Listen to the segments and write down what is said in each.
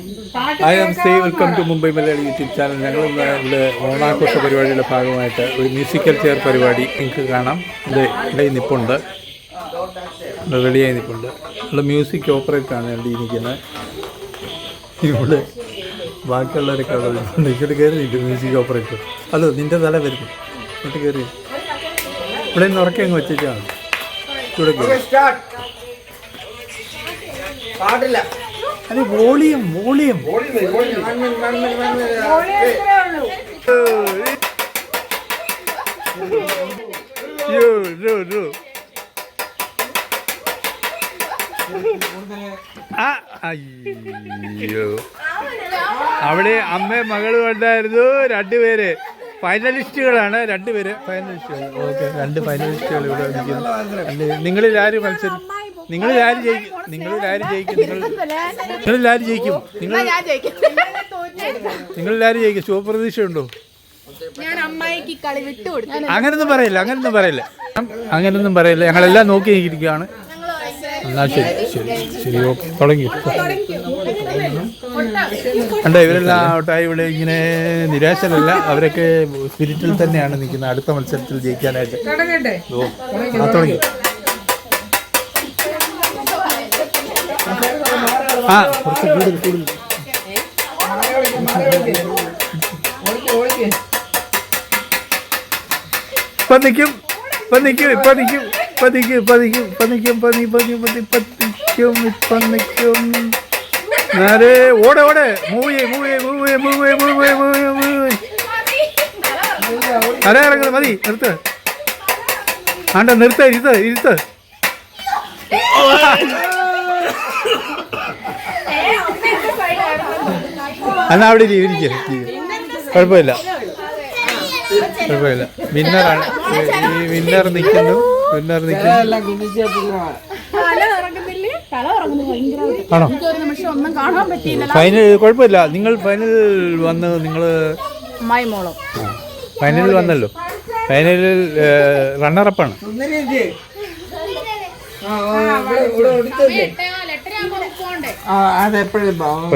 Hi നമസ്തേ, welcome to Mumbai Malayali YouTube channel. ഞങ്ങൾ ഇവിടെ ഓണാഘോഷ പരിപാടിയുടെ ഭാഗമായിട്ട് ഒരു മ്യൂസിക്കൽ ചെയർ പരിപാടി നിങ്ങൾക്ക് കാണാം. ഇത് ഇവിടെ നിൽപ്പുണ്ട്, റെഡിയായി നിൽപ്പുണ്ട്. ഇവിടെ മ്യൂസിക് ഓപ്പറേറ്ററാണ് വേണ്ടി ഇരിക്കുന്നത്. ഇവിടെ ബാക്കിയുള്ളവരൊക്കെ അവിടെ നിൽക്കുന്നുണ്ട്. ഇങ്ങോട്ട് കയറി നിൽക്കും മ്യൂസിക് ഓപ്പറേറ്റർ. ഹലോ, നിൻ്റെ തല വരുന്നു, ഇങ്ങോട്ട് കയറി. ഇവിടെ നിന്ന് ഉറക്കെ അങ്ങ് വെച്ചാണ് ഇവിടെ പാടില്ല. അത് വോളിയം അയ്യോ, അവിടെ അമ്മയും മകളും ഉണ്ടായിരുന്നു. രണ്ടുപേര് ഫൈനലിസ്റ്റുകളാണ്, രണ്ടുപേര് ഫൈനലിസ്റ്റുകൾ. ഓക്കെ, രണ്ട് ഫൈനലിസ്റ്റുകൾ ഇവിടെ നിൽക്കുന്നു. നിങ്ങളിൽ ആര് മത്സരം? നിങ്ങളിൽ ആര് ജയിക്കും? നിങ്ങളിൽ ആര് ജയിക്കും? ശുഭപ്രതീക്ഷയുണ്ടോ? അങ്ങനൊന്നും പറയില്ല. ഞങ്ങളെല്ലാം നോക്കി ഇരിക്കുകയാണ്. എന്നാൽ ശരി ഓക്കെ, തുടങ്ങി. കണ്ടോ, ഇവരെല്ലാം ഔട്ടായി. ഇവിടെ ഇങ്ങനെ നിരാശരല്ല, അവരൊക്കെ സ്പിരിറ്റിൽ തന്നെയാണ് നിൽക്കുന്നത് അടുത്ത മത്സരത്തിൽ ജയിക്കാനായിട്ട്. തുടങ്ങി. കുറച്ച് കൂടുതൽ പതിക്കും. ഓടെ അര ഇറങ്ങുന്നത് മതി. നിർത്ത്, ആണ്ട നിർത്ത, ഇരുത്ത്. എന്നാ അവിടെ ഇരിക്കുക, കുഴപ്പമില്ല. വിന്നറാണ്, വിന്നർ നിൽക്കുന്നു. ആണോ? ഫൈനൽ കുഴപ്പമില്ല. നിങ്ങൾ ഫൈനൽ വന്ന് ഫൈനലിൽ വന്നല്ലോ. ഫൈനലിൽ റണ്ണറപ്പാണ്.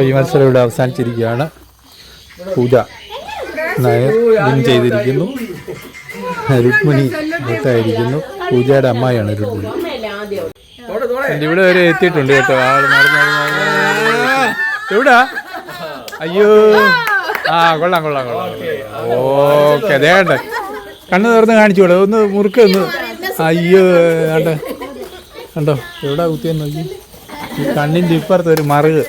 ഈ മത്സരം ഇവിടെ അവസാനിച്ചിരിക്കുകയാണ്. പൂജ നായർ വിൻ ചെയ്തിരിക്കുന്നു. രുക്മിണി ഔട്ടായിരിക്കുന്നു. പൂജയുടെ അമ്മായിയാണ് രുക്മിണി. ഇവിടെ വരെ എത്തിയിട്ടുണ്ട് കേട്ടോ. എവിടാ? അയ്യോ, കൊള്ളാം. ഓക്കെ, അതേണ്ട കണ്ണ് തുറന്ന് കാണിച്ചോളൂ. ഒന്ന് മുറുക്ക് ഒന്ന്. അയ്യോ, കണ്ടോ എവിടാ കുത്തിയെന്ന് നോക്കി. ഈ കണ്ണിൻ്റെ ഇപ്പുറത്തൊരു മറുക്.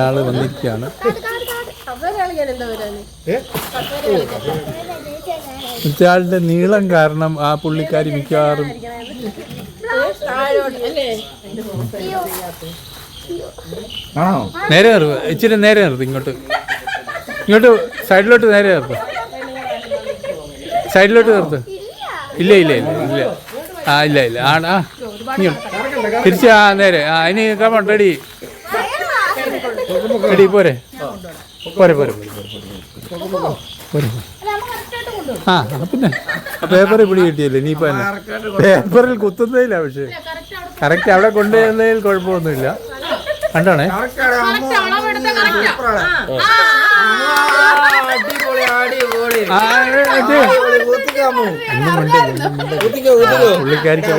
ആള് വന്നിരിക്കുകയാണ്. ആളുടെ നീളം കാരണം ആ പുള്ളിക്കാരി മിക്കവാറും നേരെ നിർത്ത്. ഇച്ചിരി നേരെ നിർത്ത്. ഇങ്ങോട്ട് സൈഡിലോട്ട് നേരെ നിർത്ത്. സൈഡിലോട്ട് നിർത്ത്. ഇല്ല. ഇല്ല. തിരിച്ച് നേരെ. ഇനി കമോൺ, റെഡി. പോരെ. പിന്നെ പേപ്പറിൽ പിടി കിട്ടിയല്ലേ. ഇനിയിപ്പോ പേപ്പറിൽ കുത്തുന്നതില്ല, പക്ഷേ കറക്റ്റ് അവിടെ കൊണ്ടുവരുന്നതിൽ കുഴപ്പമൊന്നുമില്ല. കണ്ടോണേ. പുള്ളിക്കാരിക്ക്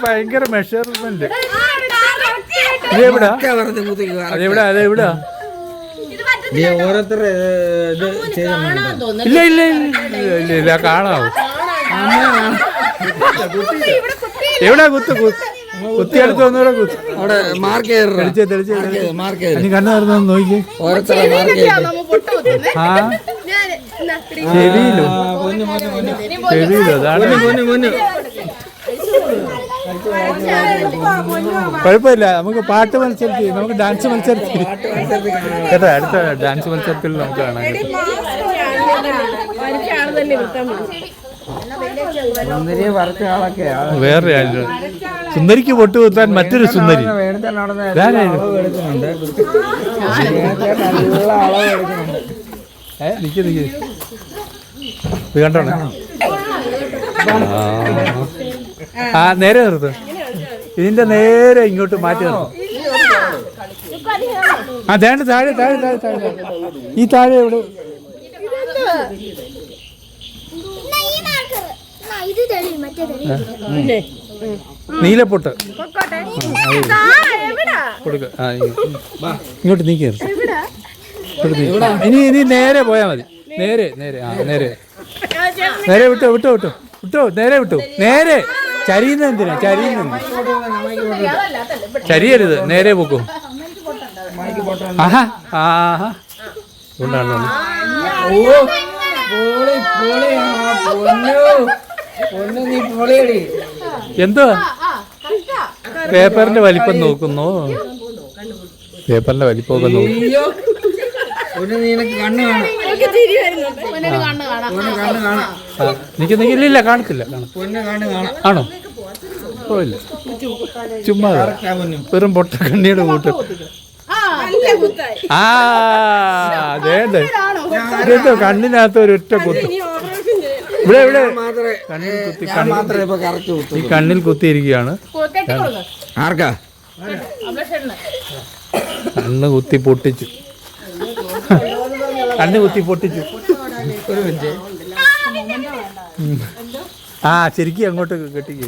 ഭയങ്കര മെഷർമെന്റ്. അതെവിടാ? ഇല്ല, കാണാവോ? എവിടാ കുത്തിയെടുത്ത് ഒന്നുകൂടെ കുത്തി. നീ കണ്ണു തുറന്നു നോക്കി. ചെവിയിലോ? അതാണ്. കുഴപ്പമില്ല, നമുക്ക് പാട്ട് മത്സരത്തിൽ, നമുക്ക് ഡാൻസ് മത്സരത്തിൽ കേട്ടോ. അടുത്ത ഡാൻസ് മത്സരത്തിൽ നമുക്ക് കാണാം. വേറെ സുന്ദരിക്ക് പൊട്ട് കുത്താൻ മറ്റൊരു സുന്ദരി. നിക്ക് ഇത് കണ്ടോണേ. ആ നേരെ നിർത്ത്. ഇതിന്റെ നേരെ ഇങ്ങോട്ട് മാറ്റി നിർത്തും. ആ താഴെ താഴെ താഴെ താഴെ താഴെ ഈ താഴെ എവിടെ നീലപ്പൊട്ട് കൊടുക്ക. ഇങ്ങോട്ട് നീക്കി ഇനി ഇനി നേരെ പോയാൽ മതി. നേരെ നേരെ നേരെ നേരെ വിട്ടോ വിട്ടോ വിട്ടോ വിട്ടോ നേരെ വിട്ടു. നേരെ ചരിയുന്ന എന്തിനാ? ചരിയരുത്, നേരെ പോക്കൂ. ആഹാ ആഹാ കൊണ്ടാണ് എന്തോ പേപ്പറിന്റെ വലിപ്പം നോക്കുന്നു. പേപ്പറിന്റെ വലിപ്പമൊക്കെ നോക്കും. നിക്ക് നിക്കില്ല, കാണത്തില്ല. ആണോ? പോയില്ല, ചുമ്മാ വെറും പൊട്ട കണ്ണിയുടെ കൂട്ട്. ആ അതേണ്ടേ, ഇതെന്തോ കണ്ണിനകത്ത് ഒരു ഒറ്റ കുത്ത്. ഇവിടെ ഇവിടെ കണ്ണിൽ കുത്തി, ഈ കണ്ണിൽ കുത്തിയിരിക്കുകയാണ്. ആർക്കാ കണ്ണ് കുത്തി പൊട്ടിച്ചു. കണ്ണ് കുത്തി പൊട്ടിച്ചു. ആ ശരിക്കും അങ്ങോട്ട് കെട്ടിക്കേ.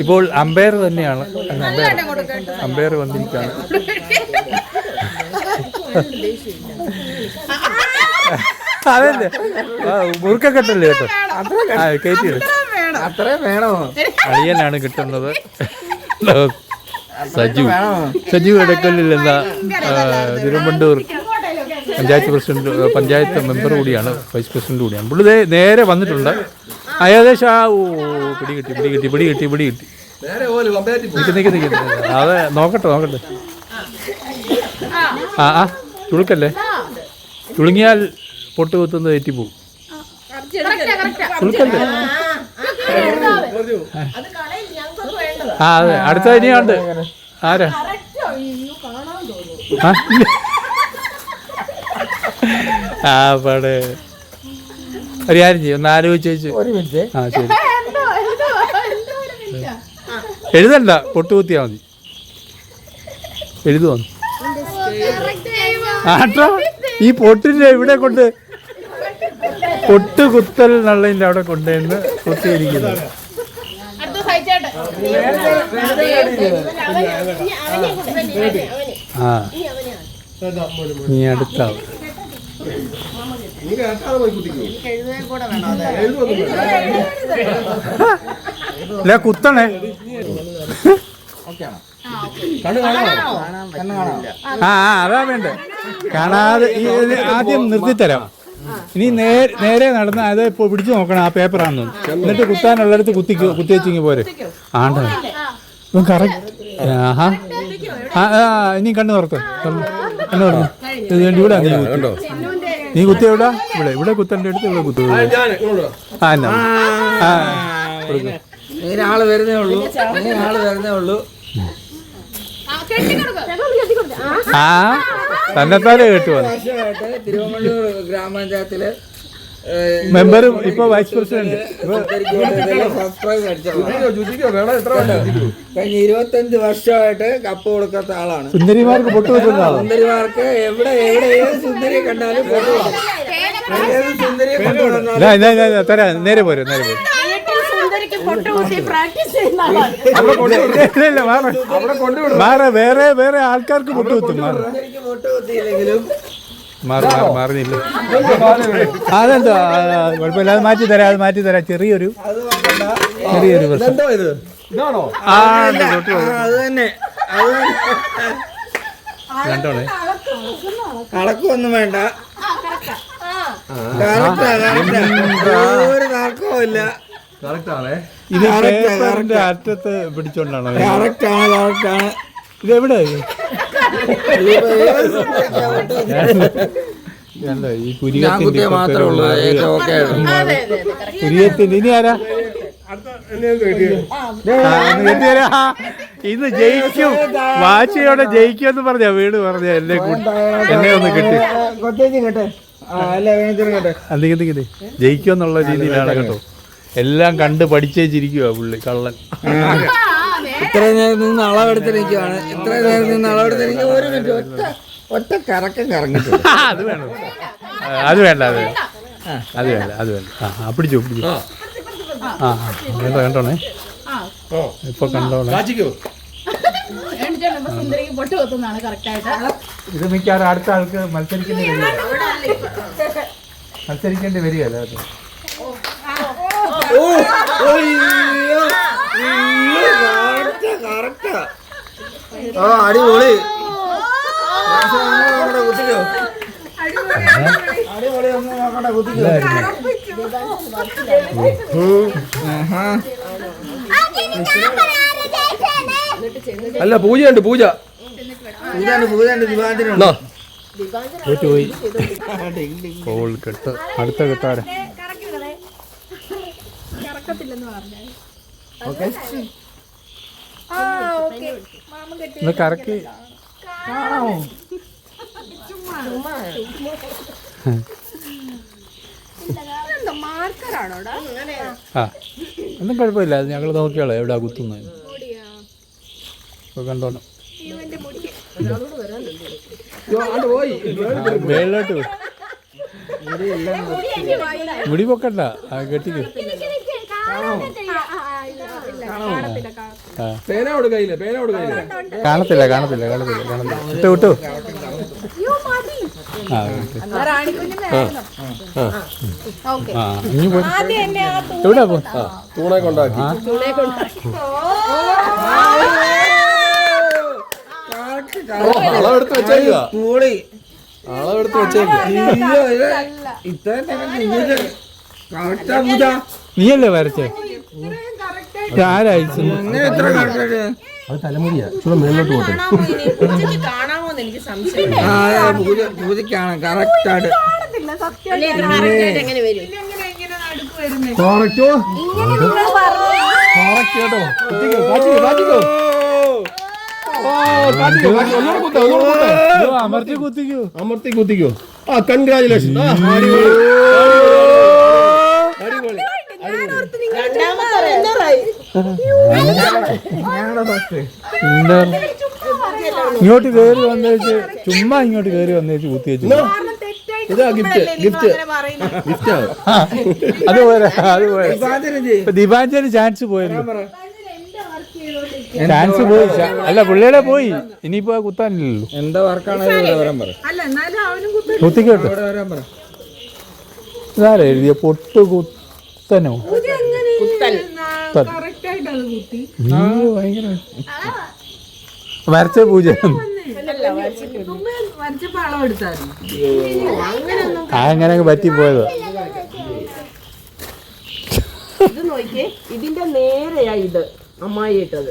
ഇപ്പോൾ അമ്പയർ തന്നെയാണ്. അമ്പയർ വന്നിരിക്കുകയാണ്. അതല്ലേ മുറുക്കക്കെട്ടല്ലേ കേട്ടോ. കയറ്റിയത് അത്രയും വേണോ? അളിയനാണ് കിട്ടുന്നത്. സജീവ് ഇടക്കല്ലിൽ എന്ന തിരുവനന്തപുർ പഞ്ചായത്ത് മെമ്പർ കൂടിയാണ്, വൈസ് പ്രസിഡന്റ് കൂടിയാണ്. പുള്ളി നേരെ വന്നിട്ടുണ്ട്. ഏകദേശം ആ പിടികിട്ടി. നിൽക്കി അത് നോക്കട്ടെ. ആ ചുളുക്കല്ലേ, ചുളുങ്ങിയാൽ പൊട്ട് കുത്തുന്നത് തെറ്റിപ്പോവും. ചുളുക്കല്ലേ. ആ അതെ, അടുത്ത ഇനിയുണ്ട്. ആരാ? ആ പാടെ ഒരു കാര്യം ചെയ്യും, ഒന്ന് ആലോചിച്ച്. ആ ശരി, എഴുതണ്ട, പൊട്ട് കുത്തിയാ മതി. എഴുതുവന്നു ആട്ടോ. ഈ പൊട്ടിന്റെ ഇവിടെ കൊണ്ട് പൊട്ട് കുത്തൽ എന്നുള്ളതിൻ്റെ അവിടെ കൊണ്ടുവന്ന് കുത്തിയിരിക്കുന്നത്. ആ നീ അടുത്താവും. ഇല്ല കുത്തണേ. ആ അതാ വേണ്ടേ. കാണാതെ ആദ്യം നിർത്തിത്തരാം. ഇനി നേരെ നടന്ന് അത് ഇപ്പോൾ പിടിച്ചു നോക്കണം ആ പേപ്പറാണെന്ന്. എന്നിട്ട് കുത്താനുള്ളിടത്ത് കുത്തി വെച്ചിങ്ങി പോരെ. ആണ്ട ഇപ്പം കറക്റ്റ്. ആഹാ ഇനി കണ്ണു തുറത്ത്. കണ്ണു തുറന്നു. ഇവിടെ നീ കുത്തി എവിടാ? ഇവിടെ കുത്തൻ്റെ അടുത്ത് ഇവിടെ കുത്തു. ആ എന്നാ ആള് വരുന്നേ ഉള്ളൂ. ആ തന്നെത്താനെ കേട്ടു. തിരുവനന്തപുരം ഗ്രാമപഞ്ചായത്തില് മെമ്പറും ഇപ്പൊ വൈസ് പ്രസിഡന്റ്. കഴിഞ്ഞ 25 വർഷമായിട്ട് കപ്പ് കൊടുക്കാത്ത ആളാണ്. സുന്ദരിമാർക്ക് പൊട്ട് വെക്കുന്ന ആളാണ്. സുന്ദരിമാർക്ക് എവിടെ ഏത് സുന്ദരിയെ കണ്ടാലും തരാ. നേരെ പോരെ. വേറെ ആൾക്കാർക്ക് പൊട്ട് കുത്തും. മാറുന്നില്ല. അതെന്തോ കുഴപ്പമില്ല, അത് മാറ്റി തരാം. ചെറിയൊരു പ്രശ്നം. കണ്ടോളെ, അളക്കൊന്നും വേണ്ട. ഒരു തർക്കവും ഇല്ല. ഇത് പേപ്പറിന്റെ അറ്റത്ത് പിടിച്ചോണ്ടാണോ? കറക്റ്റാണ്. ഇതെവിടെ ഈ കുര്യത്തിന്റെ ഇനി ആരാ? ഇന്ന് ജയിക്കും, വാശിയോടെ ജയിക്കുമെന്ന് പറഞ്ഞ വീട് പറഞ്ഞ എന്നെ ഒന്ന് കിട്ടി. എന്തെങ്കിലും ജയിക്കുമെന്നുള്ള രീതിയിലാണ് കേട്ടോ. എല്ലാം കണ്ട് പഠിച്ചേച്ചിരിക്കുക പുള്ളി കള്ളൻ. ഇത്ര നേരം നിന്ന് അളവെടുത്തിരിക്കുവാണ്. ഇത്ര നേരം നിന്ന് അളവെടുത്തിരിക്കുക. ഒരു മിനിറ്റ് ഒറ്റ കറക്കം കറങ്ങിട്ടുണ്ട്. അത് വേണം, അത് വേണ്ട, അത് വേണ്ട, അത് വേണ്ട, അത് വേണ്ട. പിടിച്ചു പിടിച്ചു. വേണ്ട കണ്ടോണേ, ഇപ്പൊ കണ്ടോണേ. ഇത് മിക്കവാറും അടുത്ത ആൾക്ക് മത്സരിക്കേണ്ടി വരികയല്ല കേട്ടോ. അടിപൊളി കുത്തിക്കോ. അടിപൊളി ഒന്ന് നോക്കണ്ട, കുത്തിക്കോ. അല്ല പൂജയുണ്ട്, പൂജ പോയി കോൾ കെട്ട് അടുത്ത കെട്ടാരെ ഒന്ന് കറക്കി കാണാമോ? ആ ഒന്നും കുഴപ്പമില്ല, അത് ഞങ്ങൾ നോക്കിയാളോ എവിടെയാ കുത്തുന്നത്. ഇപ്പൊ കണ്ടോണം മേളിലോട്ട് മുടി പൊക്കണ്ട, കെട്ടിക്ക്. കാണത്തില്ല കാണത്തില്ല കാണത്തില്ല കാണത്തില്ല. വിട്ടു വിട്ടു. ഇനി പോ. എവിടാ പോ? തൂണെ കൊണ്ടാക്കി. അളവെടുത്ത് വെച്ചേക്കുക, അളവെടുത്ത് വെച്ചേക്കുക. നീയല്ലേ വരച്ചേ? ആരായിച്ചു? അത് തലമുടിയാ, ചൂട് മേലോട്ട് പോട്ടെ. പൂജക്കാണ് കറക്റ്റായിട്ട്. അമർത്തി കുത്തിക്കോ, അമർത്തി കുത്തിക്കോ. ആ കൺഗ്രാജുലേഷൻ. ഇങ്ങോട്ട് കയറി വന്നേച്ച്, ചുമ്മാ ഇങ്ങോട്ട് കയറി വന്നേച്ച് കുത്തിയേച്ചു. ഇതാ ഗിഫ്റ്റ്, ഗിഫ്റ്റ്, ഗിഫ്റ്റ്. അതുപോലെ അതുപോലെ ദീപാഞ്ജലി ചാൻസ് പോയല്ലോ. ചാൻസ് പോയി. അല്ല പുള്ളിയുടെ പോയി, ഇനിയിപ്പോ കുത്താനില്ലല്ലോ. എന്താ വർക്കാണ് കുത്തിക്കോട്ടെ. ഇതാരാ എഴുതിയ പൊട്ട് കുത്തനോ? ഭയങ്കര വരച്ച പൂജ. അങ്ങനെ പറ്റിപ്പോയത്. ഇത് നോക്കിയേ, ഇതിന്റെ നേരെയാ ഇത് അമ്മായി ഇട്ടത്.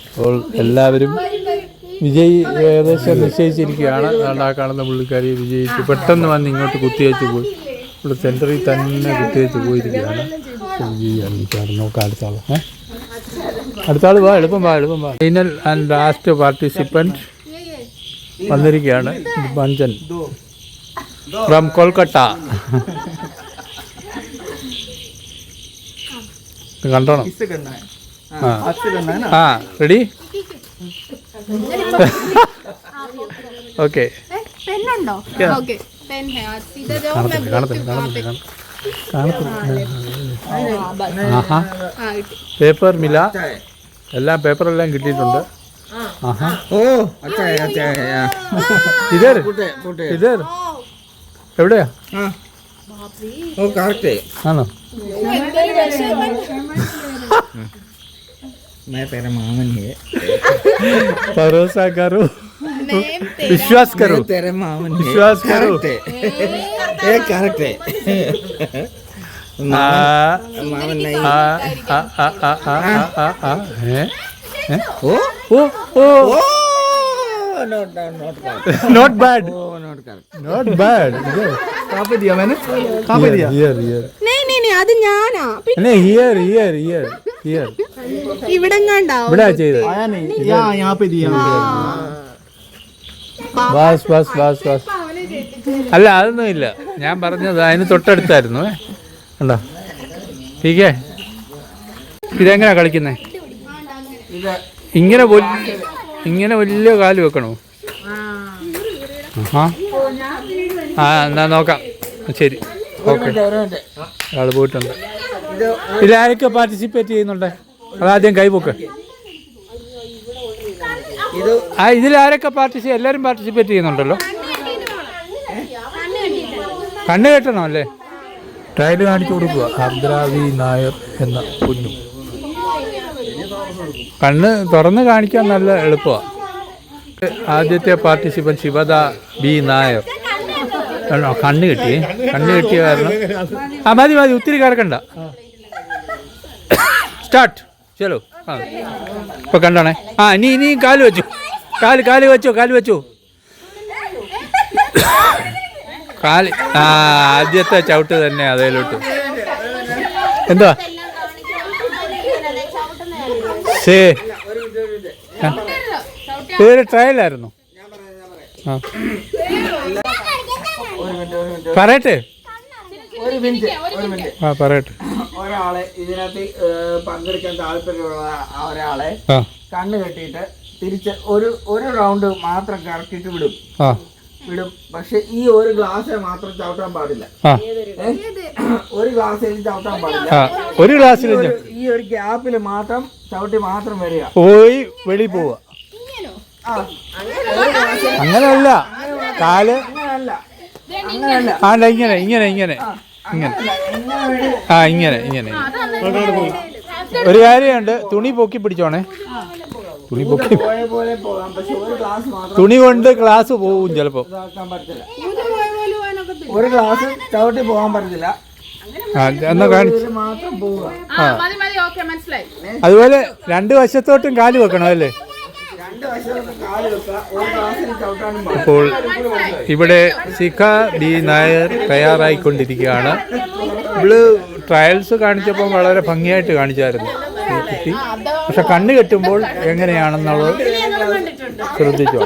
അപ്പോൾ എല്ലാവരും വിജയ് ഏകദേശം നിശ്ചയിച്ചിരിക്കുകയാണ്. അതുകൊണ്ട് ആ കാണുന്ന പുള്ളിക്കാരി വിജയിച്ച് പെട്ടെന്ന് വന്ന് ഇങ്ങോട്ട് കുത്തിവെച്ച് പോയി. ഇവിടെ സെൻറ്ററിൽ തന്നെ കുത്തിവെച്ച് പോയിരിക്കുകയാണ്. വിജയ് നോക്കാം അടുത്ത ആൾ. അടുത്ത ആൾ വാ, എളുപ്പം വാ, എളുപ്പം വാ. ഫൈനൽ ആൻഡ് ലാസ്റ്റ് പാർട്ടിസിപ്പൻറ്റ് വന്നിരിക്കുകയാണ്. ദീപാഞ്ജൻ ഫ്രം കൊൽക്കട്ട. കണ്ടോണം. ആ റെഡി? ഓക്കെ. പേപ്പർ മില, എല്ലാം പേപ്പറെല്ലാം കിട്ടിയിട്ടുണ്ട്. ഇതർ ഇതർ എവിടെയാ? ആണോ? भरोसा करो, विश्वास करो, विश्वास करो. करेक्ट है. मामन नहीं. Not bad. Not bad. कहाँ पे दिया मैंने? कहाँ पे दिया? Here. नहीं, അത് ഞാനാ. नहीं, here. ഹിയർ ഇവിടെ ഇവിടെ ചെയ്ത് ബസ് ബസ് ബസ് ബസ് അല്ല അതൊന്നും ഇല്ല ഞാൻ പറഞ്ഞത് അതിന് തൊട്ടടുത്തായിരുന്നു ഉണ്ടോ ടീക്കേ ഇതെങ്ങനെയാ കളിക്കുന്നേ ഇങ്ങനെ വലിയ കാല് വെക്കണോ ആ എന്നാ നോക്കാം ശരി ഓക്കെ ആള് പോയിട്ടുണ്ട് ഇതിലാരൊക്കെ പാർട്ടിസിപ്പേറ്റ് ചെയ്യുന്നുണ്ട് അതാദ്യം കൈപൊക്ക് ഇതിലാരൊക്കെ എല്ലാവരും പാർട്ടിസിപ്പേറ്റ് ചെയ്യുന്നുണ്ടല്ലോ കണ്ണ് കെട്ടണം അല്ലേ ട്രയൽ കാണിച്ചു കൊടുക്കുക ആർദ്രാവി നായർ എന്ന കുഞ്ഞു കണ്ണ് തുറന്ന് കാണിക്കാൻ നല്ല എളുപ്പമാണ് ആദ്യത്തെ പാർട്ടിസിപ്പൻറ്റ് ശിവദ ബി നായർ കണ്ണ് കെട്ടിയ കാരണം മതി ഒത്തിരി കിടക്കണ്ട സ്റ്റാർട്ട് ചലോ ഇപ്പൊ കണ്ടാണേ ഇനി കാല് വെച്ചു കാല് വെച്ചു ആദ്യത്തെ ചവിട്ട് തന്നെ അതേലോട്ട് എന്താ ഇതൊരു ട്രയലായിരുന്നു പറയട്ടെ പറയട്ടെ ഒരാളെ ഇതിനകത്ത് പങ്കെടുക്കാൻ താല്പര്യമുള്ള ഒരാളെ കണ്ണ് കെട്ടിയിട്ട് തിരിച്ച് ഒരു റൗണ്ട് മാത്രം കറക്കിയിട്ട് വിടും പക്ഷെ ഈ ഒരു ഗ്ലാസ് മാത്രം ചവിട്ടാൻ പാടില്ല ഒരു ഗ്ലാസ്സിൽ ചവിട്ടാൻ പാടില്ല ഒരു ഗ്ലാസ്സിൽ ഈ ഒരു ഗ്യാപ്പിൽ മാത്രം ചവിട്ടി മാത്രം വരിക പോയി വെളി പോവുക അങ്ങനെയല്ല കാല് അങ്ങനെയല്ല ഇങ്ങനെ ഇങ്ങനെ ഒരു കാര്യമുണ്ട് തുണി പൊക്കി പിടിച്ചോണേ തുണി കൊണ്ട് ഗ്ലാസ് പോവും ചിലപ്പോ ഒരു ഗ്ലാസ് ചവിട്ടി പോകാൻ പറ്റത്തില്ല എന്നാ കാണിച്ചു മാത്രം പോവുക അതുപോലെ രണ്ട് വശത്തോട്ടും കാല് വെക്കണം അല്ലേ ഇപ്പോൾ ഇവിടെ ശിഖ ബി നായർ തയ്യാറായിക്കൊണ്ടിരിക്കുകയാണ് ഇവള് ട്രയൽസ് കാണിച്ചപ്പോൾ വളരെ ഭംഗിയായിട്ട് കാണിച്ചായിരുന്നു കുട്ടി പക്ഷെ കണ്ണ് കെട്ടുമ്പോൾ എങ്ങനെയാണെന്നുള്ളത് ശ്രദ്ധിച്ചോ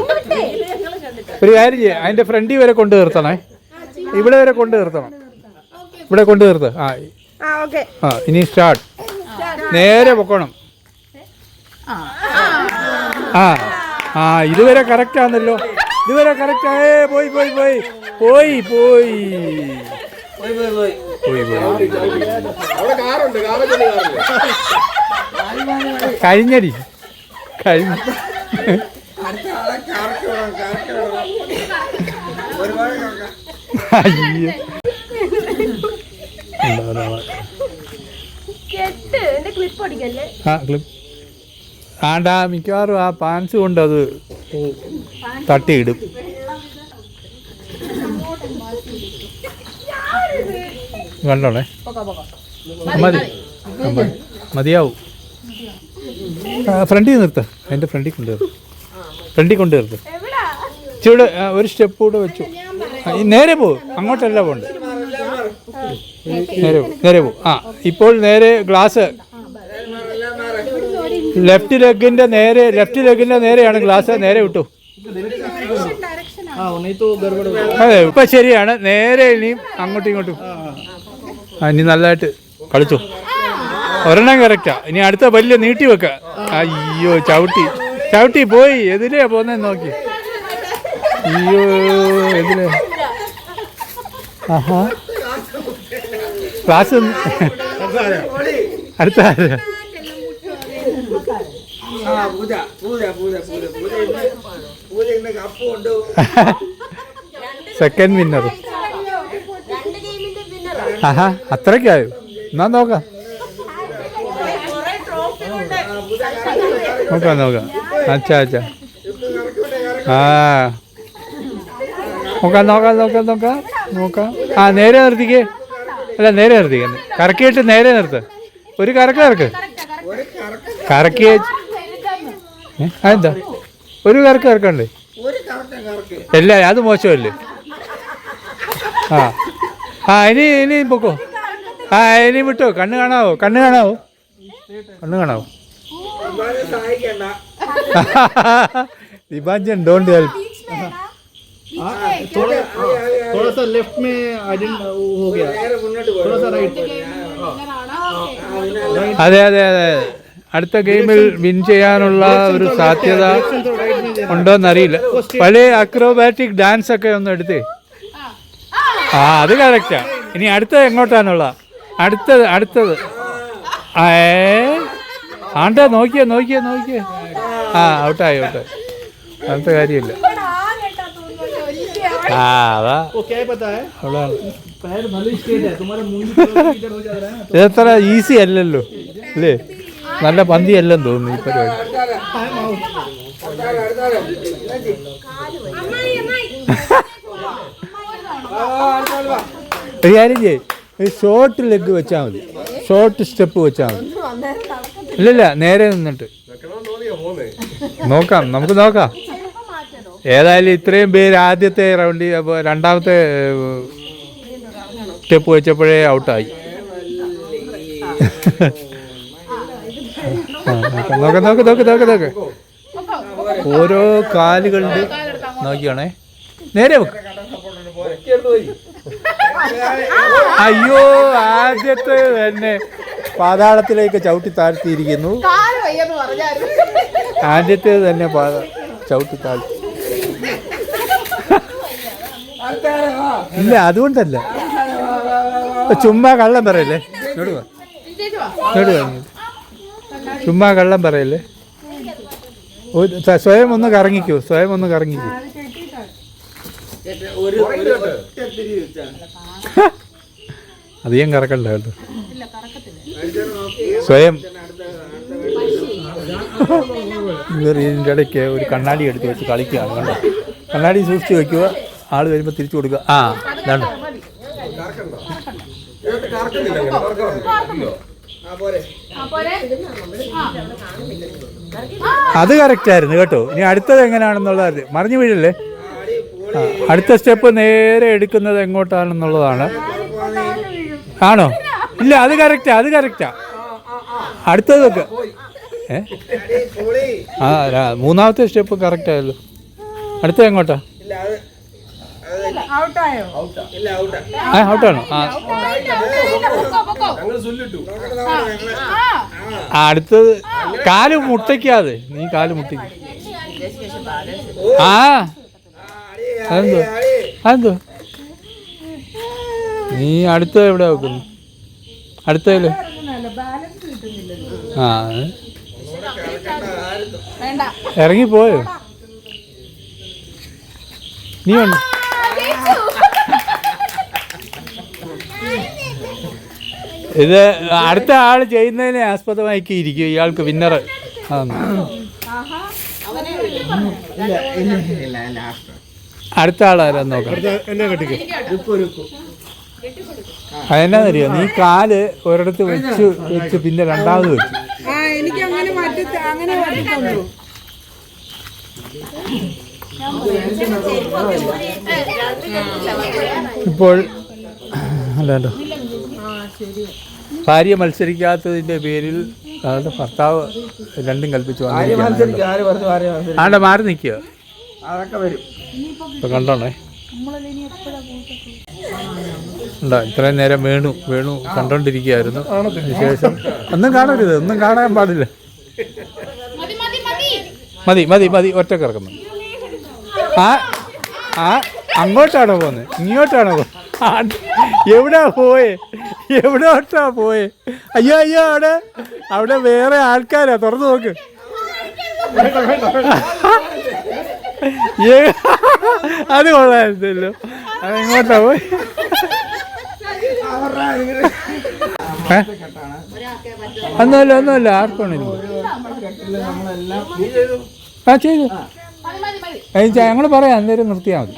ഒരു കാര്യം ചെയ്യാം അതിന്റെ ഫ്രണ്ടിൽ വരെ കൊണ്ടു നിർത്തണേ ഇവിടെ വരെ കൊണ്ടു നിർത്തണം ഇവിടെ കൊണ്ടു നിർത്ത ഇനി സ്റ്റാർട്ട് നേരെ പൊക്കണം ഇതുവരെ കറക്റ്റ് ആണല്ലോ ഇതുവരെ കറക്റ്റ് പോയി കഴിഞ്ഞടി കഴിഞ്ഞു മിക്കവാറും ആ പാൻസ് കൊണ്ട് അത് തട്ടിയിടും കണ്ടോണേ മതിയാവും ഫ്രണ്ടിൽ നിർത്ത് അതിൻ്റെ ഫ്രണ്ടിൽ കൊണ്ട് നിർത്ത് ഇച്ചിരി ഒരു സ്റ്റെപ്പ് കൂടെ വെച്ചു നേരെ പോകും അങ്ങോട്ടല്ല പോണ്ട് നേരെ പോകും ഇപ്പോൾ നേരെ ഗ്ലാസ് ലെഫ്റ്റ് ലെഗിന്റെ നേരെയാണ് ഗ്ലാസ് നേരെ വിട്ടു അതെ ഇപ്പൊ ശരിയാണ് നേരെ ഇനിയും അങ്ങോട്ടും ഇങ്ങോട്ടും ഇനി നല്ലതായിട്ട് കളിച്ചു ഒരെണ്ണം കറക്റ്റാ ഇനി അടുത്ത വലിയ നീട്ടി വെക്ക അയ്യോ ചവിട്ടി പോയി എതിലെയാ പോന്നെന്ന് നോക്കി അയ്യോ എതിലെ ക്ലാസ് അടുത്ത സെക്കൻഡ് വിന്നർ അത്രയ്ക്കായോ എന്നാ നോക്കാം അച്ഛാ നോക്കാം നേരെ നിർത്തിക്കേ അല്ല നേരെ നിർത്തിക്കേ കറക്കിയിട്ട് നേരെ നിർത്ത് ഒരു കറക്ക് കറക്കി അതെന്താ ഒരു കറക്കണ്ടേ അല്ല അത് മോശമല്ലേ ഇനി പൊക്കോ ഇനി വിട്ടോ കണ്ണ് കാണാവോ കണ്ണു കാണാവോ? സഹായിക്കണ്ട. ദിബാഞ്ചൻ ഡോണ്ട് ഹെൽപ്പ്. थोड़ा सा लेफ्ट में आइडेंट हो गया, നേരെ മുന്നോട്ട് थोड़ा सा राइट. അതെ അതെ അതെ, അടുത്ത ഗെയിമിൽ വിൻ ചെയ്യാനുള്ള ഒരു സാധ്യത ഉണ്ടോന്നറിയില്ല. പഴയ അക്രോബാറ്റിക് ഡാൻസ് ഒക്കെ ഒന്ന് എടുത്തേ. ആ അത് കറക്റ്റാ. ഇനി അടുത്തത് എങ്ങോട്ടാന്നുള്ള? അടുത്തത് ആണ്ടാ, നോക്കിയേ. ആ ഔട്ടായി. അങ്ങനത്തെ കാര്യമില്ല. ആ അതാ वो क्या है पता है, അവളാണ്. पैर भले स्ट्रेट है, तुम्हारा मुंह इधर हो जा रहा है. ഇതത്ര ഈസി അല്ലല്ലോ അല്ലേ? നല്ല പന്തി അല്ലെന്ന് തോന്നുന്നു ഈ പരിപാടി. ഒരു കാര്യം ചെയ്യ്, ഷോർട്ട് ലെഗ് വെച്ചാൽ മതി, ഷോർട്ട് സ്റ്റെപ്പ് വെച്ചാൽ മതി. ഇല്ലില്ല, നേരെ നിന്നിട്ട് നോക്കാം, നമുക്ക് നോക്കാം. ഏതായാലും ഇത്രയും പേര് ആദ്യത്തെ റൗണ്ടിൽ, അപ്പോൾ രണ്ടാമത്തെ സ്റ്റെപ്പ് വെച്ചപ്പോഴേ ഔട്ടായി. നോക്ക് ഓരോ കാലുകളുടെ നോക്കിയാണേ. നേരെ വെക്ക്. അയ്യോ, ആദ്യത്തെ തന്നെ പാതാളത്തിലേക്ക് ചവിട്ടി താഴ്ത്തിയിരിക്കുന്നു. ആദ്യത്തേത് തന്നെ ചവിട്ടി താഴ്ത്തി. ഇല്ല, അതുകൊണ്ടല്ല, ചുമ്മാ കള്ളം പറയല്ലേ. ചുമ്മാ കള്ളം പറയല്ലേ. സ്വയം ഒന്ന് കറങ്ങിക്കൂ. അധികം കറക്കണ്ട കേട്ടോ. സ്വയം ഇതിൻ്റെ ഇടയ്ക്ക് ഒരു കണ്ണാടി എടുത്ത് വെച്ച് കളിക്കുകയാണ്. കണ്ടോ? കണ്ണാടി സൂക്ഷിച്ച് വെക്കുക, ആൾ വരുമ്പോൾ തിരിച്ചു കൊടുക്കുക. ആ ഇതാണ്. അത് കറക്റ്റായിരുന്നു കേട്ടോ. ഇനി അടുത്തത് എങ്ങനെയാണെന്നുള്ളത് മറിഞ്ഞു വീഴല്ലേ. അടുത്ത സ്റ്റെപ്പ് നേരെ എടുക്കുന്നത് എങ്ങോട്ടാണെന്നുള്ളതാണ്. ആണോ? ഇല്ല, അത് കറക്റ്റാ. അടുത്തത് വെക്ക്. മൂന്നാമത്തെ സ്റ്റെപ്പ് കറക്റ്റായല്ലോ. അടുത്തത് എങ്ങോട്ടാ? ഔട്ടാണോ? അടുത്തത് കാല് മുട്ടയ്ക്കാതെ. നീ കാല് മുട്ടിക്ക. അതെന്തോ നീ അടുത്തത് എവിടെ വെക്കുന്നു? അടുത്തതില് ഇറങ്ങിപ്പോയോ? നീ ഉണ്ട്. ഇത് അടുത്ത ആള് ചെയ്യുന്നതിനെ ആസ്പദമാക്കി ഇരിക്കും. ഇയാൾക്ക് വിന്നർ അടുത്ത ആളാരാന്ന് നോക്കാം. അതെന്നാന്നറിയോ, നീ കാല് ഒരിടത്ത് വെച്ച് പിന്നെ രണ്ടാമത് വെച്ചു. ഇപ്പോൾ അല്ലല്ലോ, ഭാര്യ മത്സരിക്കാത്തതിൻ്റെ പേരിൽ അയാളുടെ ഭർത്താവ് രണ്ടും കൽപ്പിച്ചു ആണ്ടെ മാറി നിൽക്കുക. ഇപ്പം കണ്ടോണേ, ഉണ്ടോ? ഇത്രയും നേരം വേണു കണ്ടോണ്ടിരിക്കുകയായിരുന്നു. അതിനുശേഷം ഒന്നും കാണാൻ പാടില്ല. മതി ഒറ്റക്കിറക്കുന്നു. അങ്ങോട്ടാണോ പോകുന്നത്? ഇങ്ങോട്ടാണോ പോകുന്നത്? എവിടോട്ടാ പോയെ? അയ്യോ അവിടെ വേറെ ആൾക്കാരാ. തുറന്നു നോക്ക്. അത് കൊള്ളായിരുന്നല്ലോ. അതെങ്ങോട്ടാ പോയി? ഒന്നുമല്ല ആർക്കാണ് ചെയ്തു. ഞങ്ങൾ പറയാം, അന്നേരം നിർത്തിയാൽ മതി.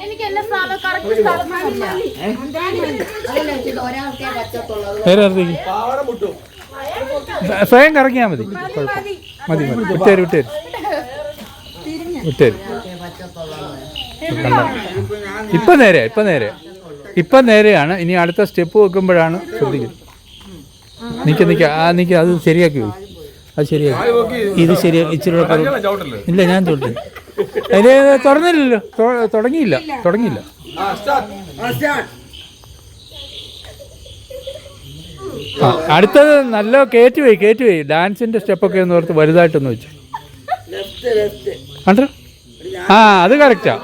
സ്വയം കറങ്ങിയാൽ മതി. മതി വിട്ടേര്. ഇപ്പം നേരെയാണ്. ഇനി അടുത്ത സ്റ്റെപ്പ് വെക്കുമ്പോഴാണ് ശ്രദ്ധിക്കുന്നത്. നിൽക്കുക അത് ശരിയാക്കി. അത് ശരിയാക്കി. ഇത് ശരിയാ, ഇച്ചിരി കൂടെ ഇല്ല, ഞാൻ ചോദിച്ചു. അതിന് തുറന്നില്ലല്ലോ, തുടങ്ങിയില്ല. അടുത്തത് നല്ല കയറ്റി പോയി ഡാൻസിന്റെ സ്റ്റെപ്പൊക്കെ ഒന്ന് ഓർത്ത് വലുതായിട്ടൊന്ന് വെച്ചു കണ്ടോ. അത് കറക്റ്റാ.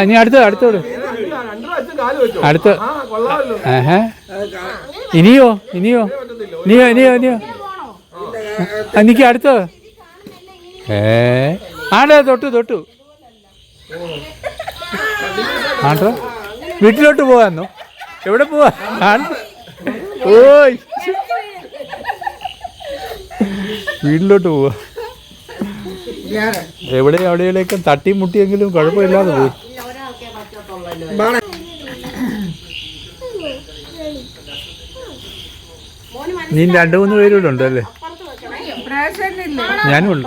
ഇനി അടുത്തോട് അടുത്ത. ഇനിയോ എനിക്ക് അടുത്ത. ആടെ തൊട്ടു ആണ്ടോ. വീട്ടിലോട്ട് പോവാന്നോ? എവിടെ പോവാ? ഓയ്, വീട്ടിലോട്ട് പോവാ. എവിടെയൊക്കെ തട്ടി മുട്ടിയെങ്കിലും കുഴപ്പമില്ലാതെ പോയി. നീ 2-3 പേരൂടെ ഉണ്ടല്ലേ? ഞാനും ഉണ്ട്.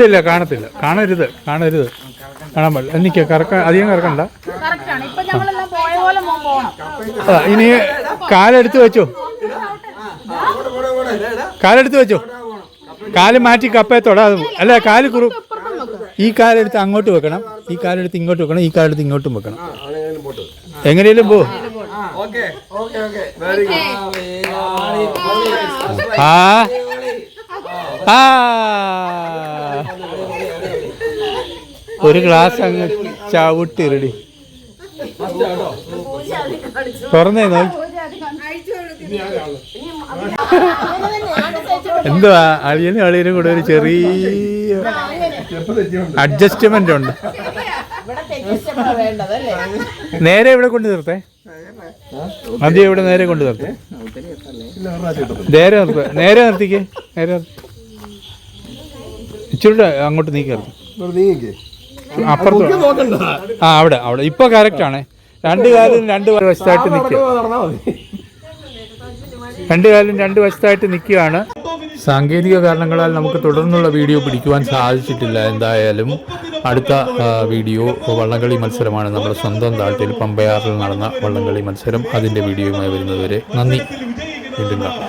ഇല്ല, കാണരുത്. കാണാൻ പാടില്ല. എനിക്ക് അധികം കറക്കണ്ട. ഇനി കാലെടുത്ത് വെച്ചോ. കാല് മാറ്റി കപ്പയെ തൊടാതെ. അല്ല, കാല് ഈ കാലെടുത്ത് അങ്ങോട്ട് വെക്കണം, ഈ കാലെടുത്ത് ഇങ്ങോട്ട് വെക്കണം, ഈ കാലെടുത്ത് ഇങ്ങോട്ടും വെക്കണം. എങ്ങനെയും പോ. ഒരു ഗ്ലാസ് അങ്ങ് ചവിട്ടി റെഡി. തുറന്നേ നോക്കി. എന്തുവാ, അളിയനും കൂടെ ഒരു ചെറിയ അഡ്ജസ്റ്റ്മെന്റ് ഉണ്ട്. നേരെ ഇവിടെ കൊണ്ട് നിർത്തേ. ആദ്യം ഇവിടെ നേരെ കൊണ്ട് നിർത്തേ. നേരെ നിർത്തിക്കേ. ഇച്ചിരി അങ്ങോട്ട് നീക്കി അപ്പുറത്ത്. അവിടെ ഇപ്പൊ കറക്റ്റ് ആണ്. 2 കാലും 2 വശത്തായിട്ട് നിൽക്കുക. 2 കാലും 2 വശത്തായിട്ട് നിൽക്കുകയാണ്. സാങ്കേതിക കാരണങ്ങളാൽ നമുക്ക് തുടർന്നുള്ള വീഡിയോ പിടിക്കുവാൻ സാധിച്ചിട്ടില്ല. എന്തായാലും അടുത്ത വീഡിയോ വള്ളംകളി മത്സരമാണ്. നമ്മുടെ സ്വന്തം നാട്ടിൽ പമ്പയാറിൽ നടന്ന വള്ളംകളി മത്സരം. അതിൻ്റെ വീഡിയോയുമായി വരുന്നതുവരെ നന്ദി. വീണ്ടും കാണാം.